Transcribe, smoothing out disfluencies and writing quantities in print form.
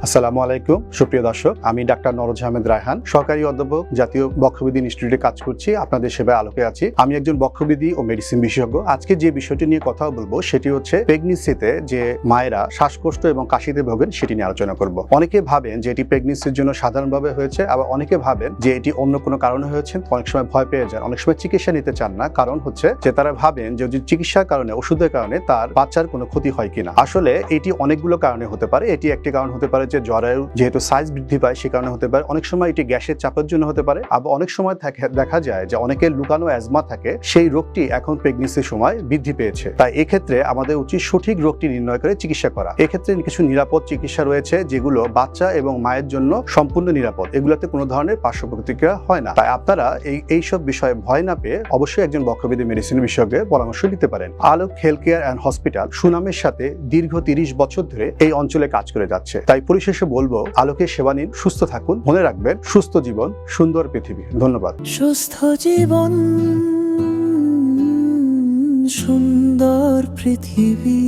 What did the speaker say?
আসসালামু আলাইকুম সুপ্রিয় দর্শক, আমি ডাক্তার নরজ আহমেদ রায়হান, সহকারী অধ্যাপক, জাতীয় বক্ষবিধি ইনস্টিটিউটে কাজ করছি। আপনাদের সেবায় আলোকে আছি। আমি একজন বক্ষবিধি ও মেডিসিন বিশেষজ্ঞ। আজকে যে বিষয়টি নিয়ে কথা বলবো সেটি হচ্ছে প্রেগন্যান্সিতে যে মায়েরা শ্বাসকষ্ট এবং কাশিতে ভোগেন সেটি নিয়ে আলোচনা করব। অনেকে ভাবেন যে এটি প্রেগন্যান্সির জন্য সাধারণভাবে হয়েছে, আবার অনেকে ভাবেন যে এটি অন্য কোনো কারণে হয়েছে। অনেক সময় ভয় পেয়ে যান, অনেক সময় চিকিৎসা নিতে চান না। কারণ হচ্ছে যে তারা ভাবেন যে চিকিৎসার কারণে, ওষুধের কারণে তার বাচ্চার কোনো ক্ষতি হয় কিনা। আসলে এটি অনেকগুলো কারণে হতে পারে। এটি একটি কারণ হতে পারে যে জরায়ু যেহেতু সাইজ বৃদ্ধি পায় সে কারণে হতে পারে। অনেক সময় এটি গ্যাসের চাপের জন্য হতে পারে। আবার অনেক সময় দেখা যায় যে অনেকের লুকানো অ্যাজমা থাকে, সেই রোগটি এখন প্রেগন্যান্সির সময় বৃদ্ধি পেয়েছে। তাই এক্ষেত্রে আমাদের উচিত সঠিক রোগটি নির্ণয় করে চিকিৎসা করা। এক্ষেত্রে কিছু নিরাপদ চিকিৎসা রয়েছে যেগুলো বাচ্চা এবং মায়ের জন্য সম্পূর্ণ নিরাপদ। এগুলোতে কোনো ধরনের পার্শ্ব প্রতিক্রিয়া হয় না। তাই আপনারা এইসব বিষয়ে ভয় না পেয়ে অবশ্যই একজন বক্ষবিধি মেডিসিন বিশেষজ্ঞের পরামর্শ নিতে পারেন। আলোক হেলথ কেয়ার অ্যান্ড হসপিটাল সুনামের সাথে দীর্ঘ 30 বছর ধরে এই অঞ্চলে কাজ করে যাচ্ছে। তাই পরিশেষে বলবো, আলোকের সেবা নিন, সুস্থ থাকুন। মনে রাখবেন, সুস্থ জীবন সুন্দর পৃথিবী। ধন্যবাদ। সুস্থ জীবন সুন্দর পৃথিবী।